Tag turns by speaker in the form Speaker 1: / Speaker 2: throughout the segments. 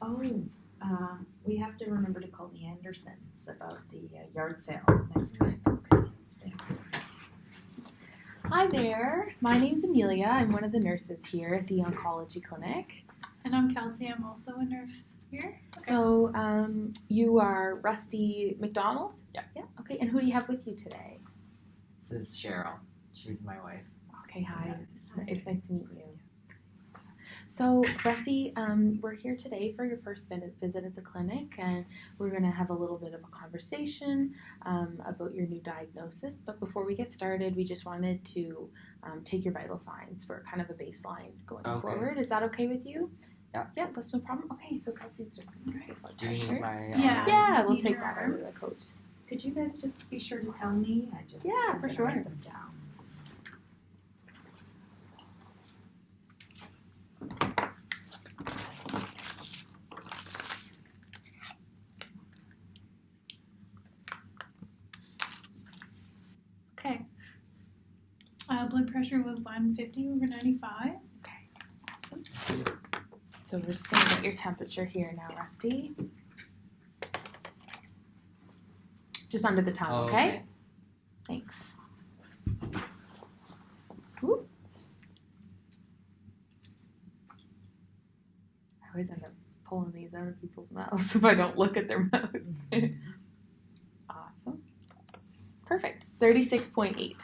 Speaker 1: Oh, we have to remember to call the Andersons about the yard sale next week.
Speaker 2: Hi there, my name's Amelia. I'm one of the nurses here at the oncology clinic.
Speaker 3: And I'm Kelsey. I'm also a nurse here. Okay.
Speaker 2: So you are Rusty McDonald?
Speaker 4: Yeah.
Speaker 2: Yeah. Okay, and who do you have with you today?
Speaker 4: This is Cheryl. She's my wife.
Speaker 2: Okay, hi. It's nice to meet you. So, Rusty, we're here today for your first visit at the clinic, and we're going to have a little bit of a conversation about your new diagnosis. But before we get started, we just wanted to take your vital signs for kind of a baseline going forward. Is that okay with you?
Speaker 4: Yeah.
Speaker 2: Yeah, that's no problem. Okay, so Kelsey's just going to take your blood
Speaker 4: Do you
Speaker 2: pressure.
Speaker 4: need my...
Speaker 2: Yeah, we'll take that over the coach.
Speaker 1: Could you guys just be sure to tell me?
Speaker 2: Yeah, for sure.
Speaker 1: Write them down.
Speaker 3: Okay. Blood pressure was 150/95.
Speaker 2: Okay, awesome. So we're just going to get your temperature here now, Rusty. Just under the tongue, okay? Thanks. Whoop. I always end up pulling these out of people's mouths if I don't look at their mouth. Awesome. Perfect. 36.8.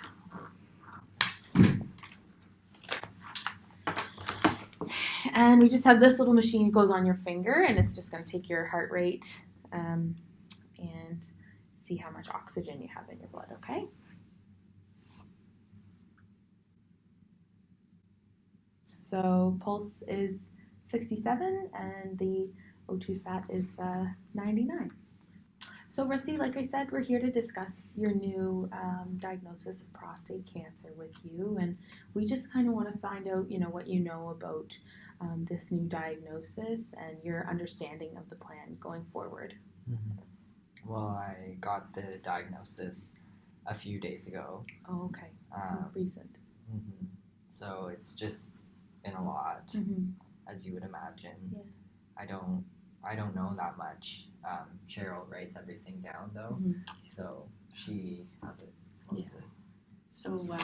Speaker 2: And we just have this little machine that goes on your finger, and it's just going to take your heart rate and see how much oxygen you have in your blood, okay? So pulse is 67, and the O2 sat is 99. So Rusty, like I said, we're here to discuss your new diagnosis of prostate cancer with you, and we just kind of want to find out, what you know about this new diagnosis and your understanding of the plan going forward.
Speaker 4: Mm-hmm. Well, I got the diagnosis a few days ago.
Speaker 2: Oh, okay. Recent.
Speaker 4: Mm-hmm. So it's just been a lot, as you would imagine.
Speaker 2: Yeah.
Speaker 4: I don't know that much. Cheryl writes everything down though, so she has it mostly.
Speaker 1: Yeah. So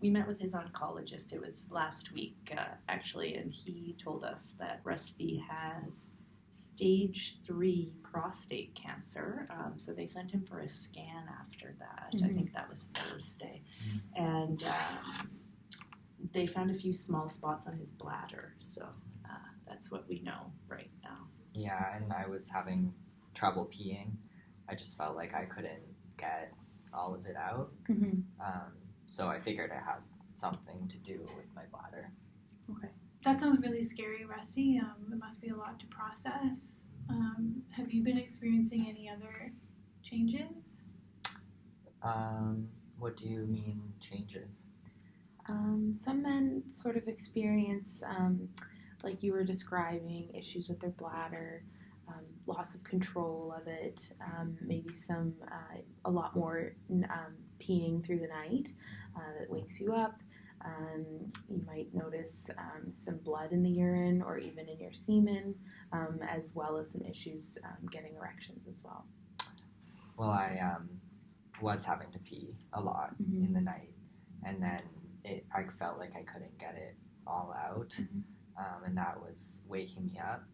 Speaker 1: we met with his oncologist. It was last week, actually, and he told us that Rusty has stage 3 prostate cancer. So they sent him for a scan after that. I think that was Thursday. And they found a few small spots on his bladder. So that's what we know right now.
Speaker 4: Yeah, and I was having trouble peeing. I just felt like I couldn't get all of it out. So I figured it had something to do with my bladder.
Speaker 2: Okay.
Speaker 3: That sounds really scary, Rusty. It must be a lot to process. Have you been experiencing any other changes?
Speaker 4: What do you mean changes?
Speaker 2: Some men sort of experience, like you were describing, issues with their bladder, loss of control of it, maybe a lot more peeing through the night that wakes you up. You might notice some blood in the urine or even in your semen, as well as some issues getting erections as well.
Speaker 4: Well, I was having to pee a lot in the night, and then I felt like I couldn't get it all out, and that was waking me up.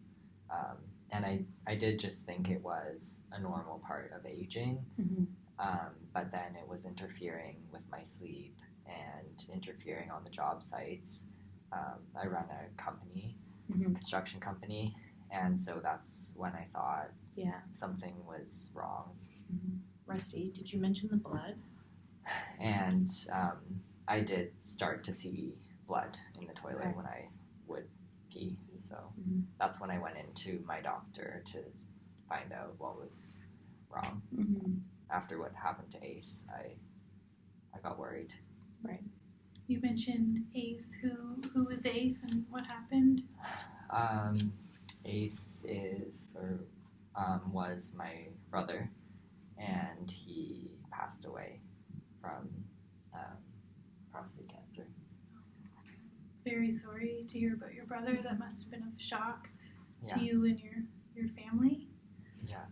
Speaker 4: And I did just think it was a normal part of aging, but then it was interfering with my sleep and interfering on the job sites. I run a company, construction company, and so that's when I thought something was wrong.
Speaker 1: Rusty, did you mention the blood?
Speaker 4: And I did start to see blood in the toilet when I would pee, so that's when I went into my doctor to find out what was wrong. After what happened to Ace, I got worried.
Speaker 2: Right.
Speaker 3: You mentioned Ace. Who was Ace and what happened?
Speaker 4: Ace was my brother, and he passed away from prostate cancer.
Speaker 3: Very sorry to hear about your brother. That must have been a shock.
Speaker 4: Yeah.
Speaker 3: to you and your family.
Speaker 4: Yeah.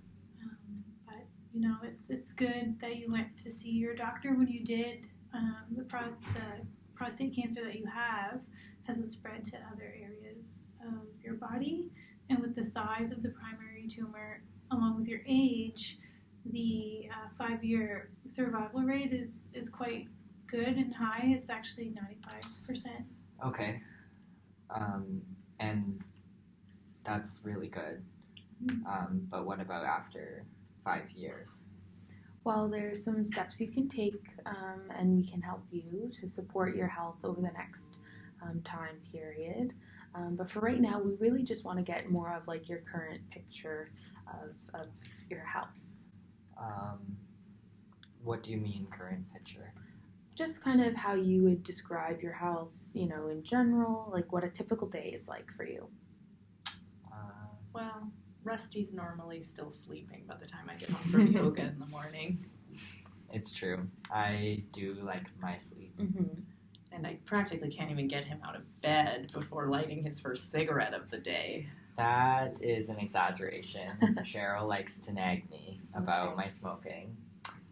Speaker 3: But it's good that you went to see your doctor when you did. The prostate cancer that you have hasn't spread to other areas of your body, and with the size of the primary tumor, along with your age, the 5-year survival rate is quite good and high. It's actually 95%.
Speaker 4: Okay. And that's really good. But what about after 5 years?
Speaker 2: Well, there's some steps you can take, and we can help you to support your health over the next time period. But for right now, we really just want to get more of like your current picture of your health.
Speaker 4: What do you mean current picture?
Speaker 2: Just kind of how you would describe your health, in general, like what a typical day is like for you.
Speaker 1: Well, Rusty's normally still sleeping by the time I get home from yoga in the morning.
Speaker 4: It's true. I do like my sleep.
Speaker 2: Mm-hmm.
Speaker 1: And I practically can't even get him out of bed before lighting his first cigarette of the day.
Speaker 4: That is an exaggeration. Cheryl likes to nag me about my smoking.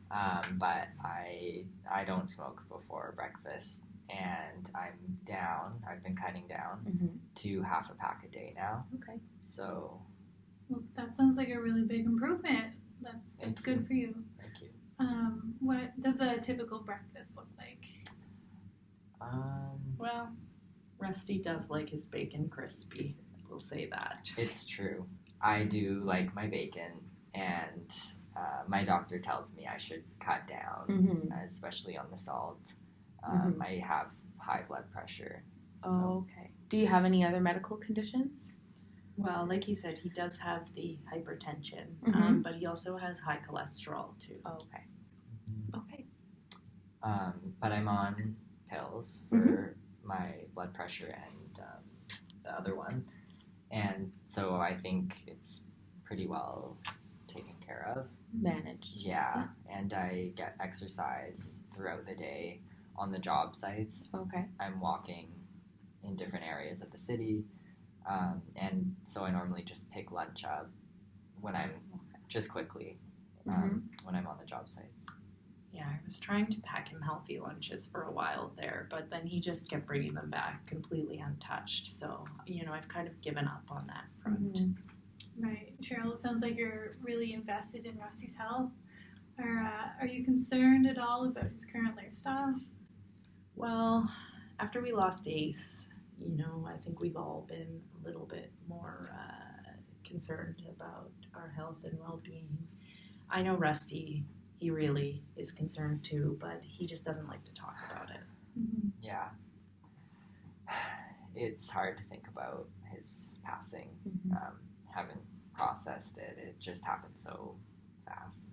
Speaker 4: But I don't smoke before breakfast, and I'm down. I've been cutting down to half a pack a day now.
Speaker 2: Okay.
Speaker 4: So.
Speaker 3: Well, that sounds like a really big improvement. That's good for you.
Speaker 4: Thank you.
Speaker 3: What does a typical breakfast look like?
Speaker 1: Well, Rusty does like his bacon crispy. We'll say that.
Speaker 4: It's true. I do like my bacon, and my doctor tells me I should cut down, especially on the salt. I have high blood pressure.
Speaker 2: Oh, okay. Do you have any other medical conditions?
Speaker 1: Well, like he said, he does have the hypertension, but he also has high cholesterol too.
Speaker 2: Oh, okay. Okay.
Speaker 4: But I'm on pills for my blood pressure and the other one, and so I think it's pretty well taken care of.
Speaker 2: Managed.
Speaker 4: Yeah, and I get exercise throughout the day on the job sites.
Speaker 2: Okay.
Speaker 4: I'm walking in different areas of the city. And so I normally just pick lunch up when I'm just quickly when I'm on the job sites.
Speaker 1: Yeah, I was trying to pack him healthy lunches for a while there, but then he just kept bringing them back completely untouched. So, I've kind of given up on that front.
Speaker 3: Right. Cheryl, it sounds like you're really invested in Rusty's health. Are you concerned at all about his current lifestyle?
Speaker 1: Well, after we lost Ace, I think we've all been a little bit more concerned about our health and well-being. I know Rusty, he really is concerned too, but he just doesn't like to talk about it.
Speaker 4: Yeah. It's hard to think about his passing. Haven't processed it. It just happened so fast.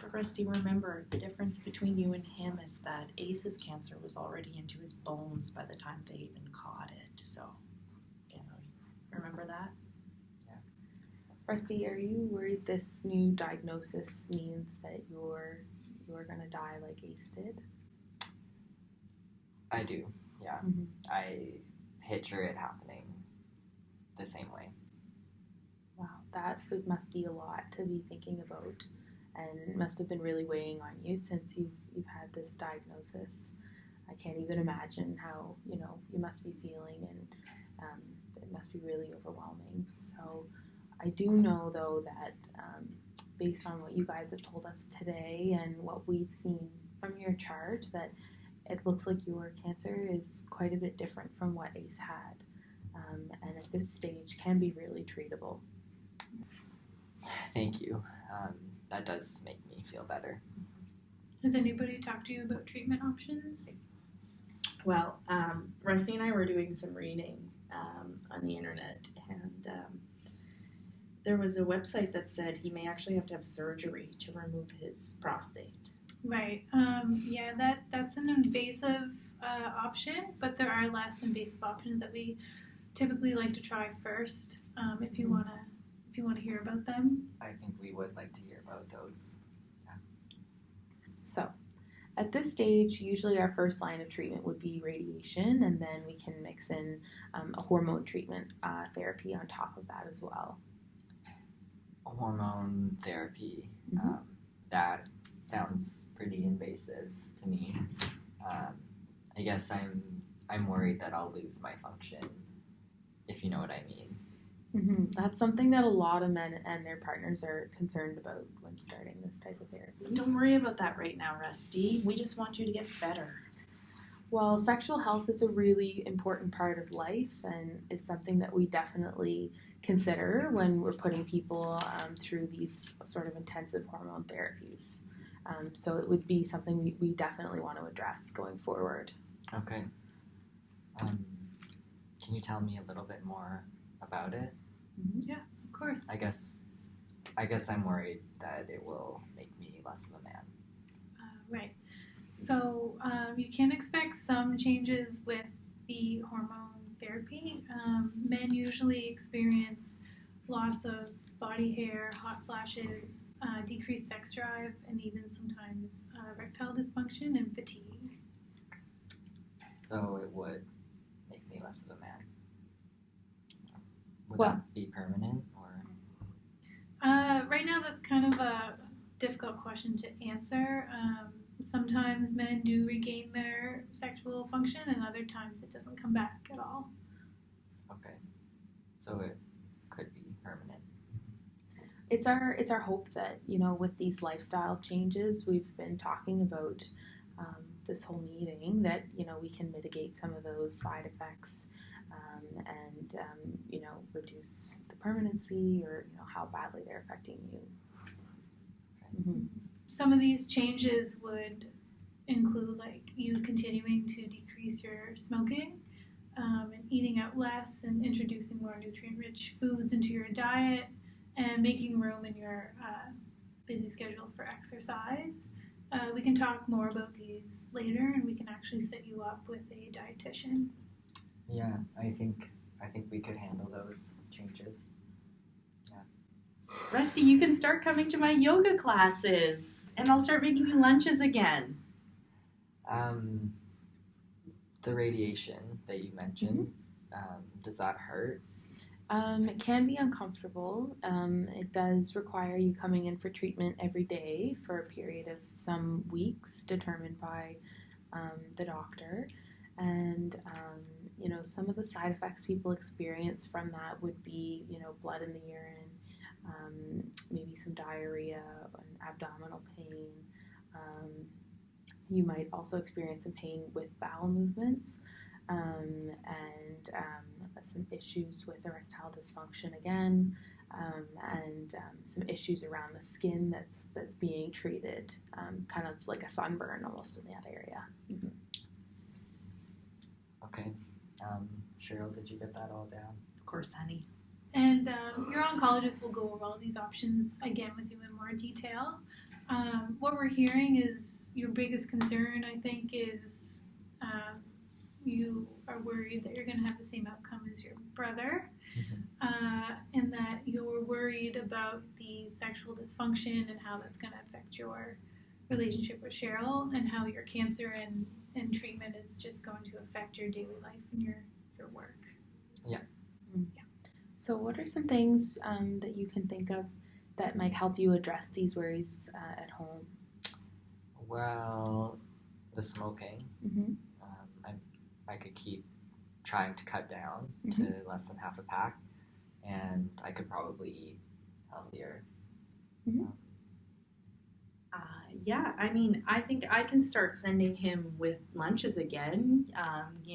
Speaker 1: But Rusty, remember, the difference between you and him is that Ace's cancer was already into his bones by the time they even caught it. So, remember that?
Speaker 4: Yeah.
Speaker 2: Rusty, are you worried this new diagnosis means that you're gonna die like Ace did?
Speaker 4: I do, yeah. I picture it happening the same way.
Speaker 2: Wow, that must be a lot to be thinking about, and must have been really weighing on you since you've had this diagnosis. I can't even imagine how you must be feeling, and it must be really overwhelming. So I do know though that based on what you guys have told us today and what we've seen from your chart, that it looks like your cancer is quite a bit different from what Ace had, and at this stage can be really treatable.
Speaker 4: Thank you. That does make me feel better.
Speaker 3: Has anybody talked to you about treatment options?
Speaker 1: Well, Rusty and I were doing some reading on the internet, and there was a website that said he may actually have to have surgery to remove his prostate.
Speaker 3: Right. Yeah, that's an invasive option, but there are less invasive options that we typically like to try first. If you wanna hear about them.
Speaker 4: I think we would like to hear about those.
Speaker 2: So, At this stage, usually our first line of treatment would be radiation, and then we can mix in a hormone treatment therapy on top of that as well.
Speaker 4: Hormone therapy,
Speaker 2: Mhm.
Speaker 4: that sounds pretty invasive to me. I guess I'm worried that I'll lose my function, if you know what I mean.
Speaker 2: That's something that a lot of men and their partners are concerned about when starting this type of therapy.
Speaker 1: Don't worry about that right now, Rusty. We just want you to get better.
Speaker 2: Well, sexual health is a really important part of life and is something that we definitely consider when we're putting people through these sort of intensive hormone therapies. So it would be something we definitely want to address going forward.
Speaker 4: Okay. Can you tell me a little bit more about it?
Speaker 3: Of course.
Speaker 4: I guess I'm worried that it will make me less of a man.
Speaker 3: Right. So you can expect some changes with the hormone therapy. Men usually experience loss of body hair, hot flashes, decreased sex drive, and even sometimes rectal dysfunction and fatigue.
Speaker 4: So it would make me less of a man. Would
Speaker 2: Well-
Speaker 4: that be permanent or?
Speaker 3: Right now, that's kind of a difficult question to answer. Sometimes men do regain their sexual function, and other times it doesn't come back at all.
Speaker 4: Okay. So it could be permanent.
Speaker 2: It's our hope that, with these lifestyle changes we've been talking about this whole meeting, that we can mitigate some of those side effects and reduce the permanency or how badly they're affecting you.
Speaker 3: Some of these changes would include like you continuing to decrease your smoking, and eating out less, and introducing more nutrient-rich foods into your diet, and making room in your busy schedule for exercise. We can talk more about these later, and we can actually set you up with a dietitian.
Speaker 4: Yeah, I think we could handle those changes.
Speaker 1: Rusty, you can start coming to my yoga classes, and I'll start making you lunches again.
Speaker 4: The radiation that you mentioned, does that hurt?
Speaker 2: It can be uncomfortable. It does require you coming in for treatment every day for a period of some weeks determined by the doctor. And, some of the side effects people experience from that would be, blood in the urine, maybe some diarrhea and abdominal pain. You might also experience some pain with bowel movements and some issues with erectile dysfunction again, and some issues around the skin that's being treated, kind of like a sunburn almost in that area.
Speaker 4: Okay. Cheryl, did you get that all down?
Speaker 1: Of course, honey.
Speaker 3: And your oncologist will go over all these options again with you in more detail. What we're hearing is your biggest concern, I think, is you are worried that you're going to have the same outcome as your brother, and that you're worried about the sexual dysfunction and how that's going to affect your relationship with Cheryl, and how your cancer and treatment is just going to affect your daily life and your work.
Speaker 2: So what are some things that you can think of that might help you address these worries at home?
Speaker 4: Well, the smoking. I could keep trying to cut down to less than half a pack, and I could probably eat healthier.
Speaker 1: Yeah, I mean, I think I can start sending him with lunches again,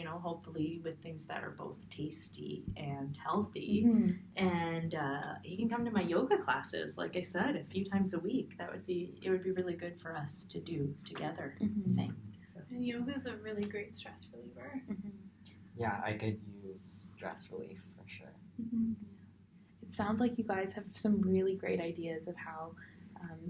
Speaker 1: hopefully with things that are both tasty and healthy. And he can come to my yoga classes, like I said, a few times a week. It would be really good for us to do together, I think. So.
Speaker 3: And yoga is a really great stress reliever.
Speaker 4: Yeah, I could use stress relief for sure.
Speaker 2: It sounds like you guys have some really great ideas of how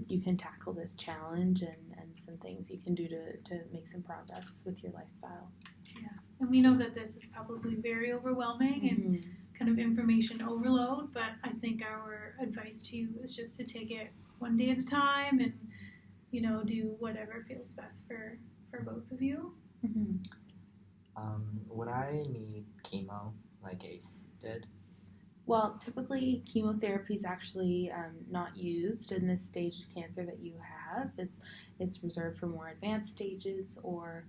Speaker 2: you can tackle this challenge and some things you can do to make some progress with your lifestyle.
Speaker 3: Yeah, and we know that this is probably very overwhelming and kind of information overload, but I think our advice to you is just to take it one day at a time and do whatever feels best for both of you.
Speaker 2: Mm-hmm.
Speaker 4: Would I need chemo like Ace did?
Speaker 2: Well, typically chemotherapy is actually not used in this stage of cancer that you have. It's reserved for more advanced stages or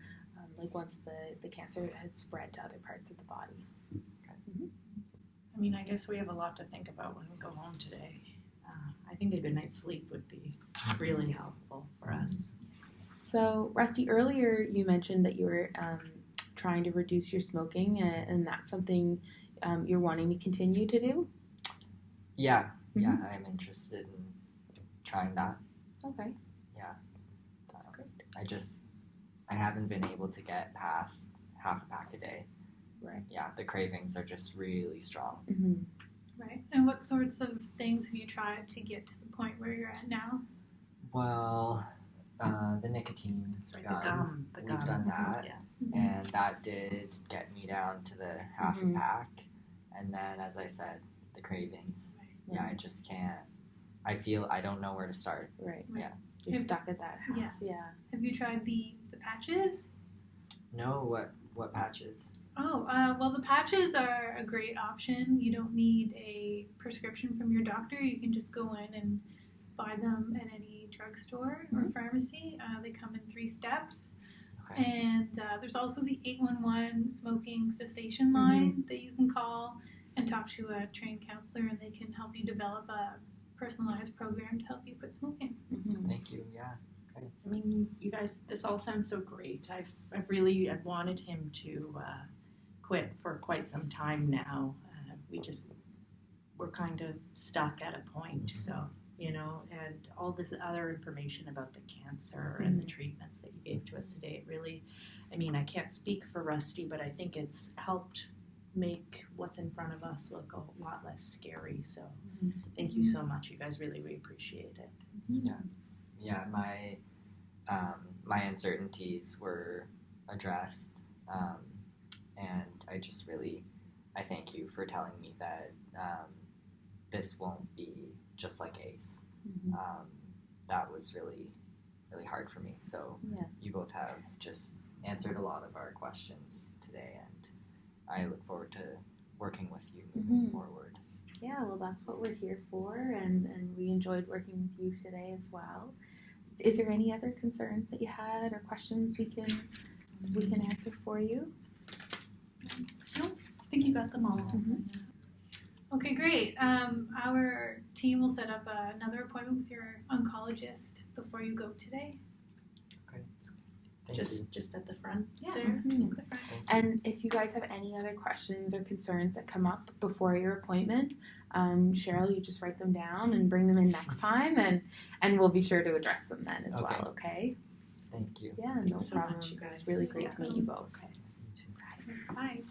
Speaker 2: like once the cancer has spread to other parts of the body.
Speaker 1: I mean, I guess we have a lot to think about when we go home today. I think a good night's sleep would be really helpful for us.
Speaker 2: So, Rusty, earlier you mentioned that you were trying to reduce your smoking, and that's something you're wanting to continue to do?
Speaker 4: Yeah, I'm interested in trying that.
Speaker 2: Okay.
Speaker 4: Yeah.
Speaker 2: That's great.
Speaker 4: I haven't been able to get past half a pack a day.
Speaker 2: Right.
Speaker 4: Yeah, the cravings are just really strong.
Speaker 2: Mm-hmm.
Speaker 3: Right. And what sorts of things have you tried to get to the point where you're at now?
Speaker 4: Well, the nicotine.
Speaker 1: That's right, the gum.
Speaker 4: We've done that.
Speaker 1: Yeah.
Speaker 4: And that did get me down to the half a pack. And then, as I said, the cravings.
Speaker 2: Right.
Speaker 4: Yeah, I just can't. I don't know where to start.
Speaker 2: Right.
Speaker 4: Yeah.
Speaker 2: You're stuck at that half. Yeah.
Speaker 3: Have you tried the patches?
Speaker 4: No, what patches?
Speaker 3: Oh, well, the patches are a great option. You don't need a prescription from your doctor. You can just go in and buy them at any drugstore or pharmacy. They come in 3 steps.
Speaker 4: Okay.
Speaker 3: And there's also the 811 smoking cessation line that you can call and talk to a trained counselor, and they can help you develop a personalized program to help you quit smoking.
Speaker 2: Mm-hmm.
Speaker 4: Thank you. Yeah.
Speaker 1: I mean, you guys, this all sounds so great. I've I've wanted him to quit for quite some time now. We're kind of stuck at a point, so, and all this other information about the cancer and the treatments that you gave to us today, it really, I mean, I can't speak for Rusty, but I think it's helped make what's in front of us look a lot less scary. So thank you so much. You guys we appreciate it.
Speaker 4: Yeah, my uncertainties were addressed, and I thank you for telling me that this won't be just like Ace. That was really, really hard for me. So you both have just answered a lot of our questions today, and I look forward to working with you moving forward.
Speaker 2: Yeah, well, that's what we're here for, and we enjoyed working with you today as well. Is there any other concerns that you had or questions we can answer for you?
Speaker 1: No, I think you got them all.
Speaker 3: Okay, great. Our team will set up another appointment with your oncologist before you go today.
Speaker 4: Okay. Thank you.
Speaker 1: Just at the front.
Speaker 3: Yeah,
Speaker 1: There.
Speaker 3: at the front.
Speaker 2: And if you guys have any other questions or concerns that come up before your appointment, Cheryl, you just write them down and bring them in next time, and we'll be sure to address them then as well, okay?
Speaker 4: Thank you.
Speaker 2: Yeah, no
Speaker 1: Thanks so
Speaker 2: problem.
Speaker 1: much, you
Speaker 2: It's
Speaker 1: guys.
Speaker 2: really great to meet you both.
Speaker 4: You too.
Speaker 3: Bye.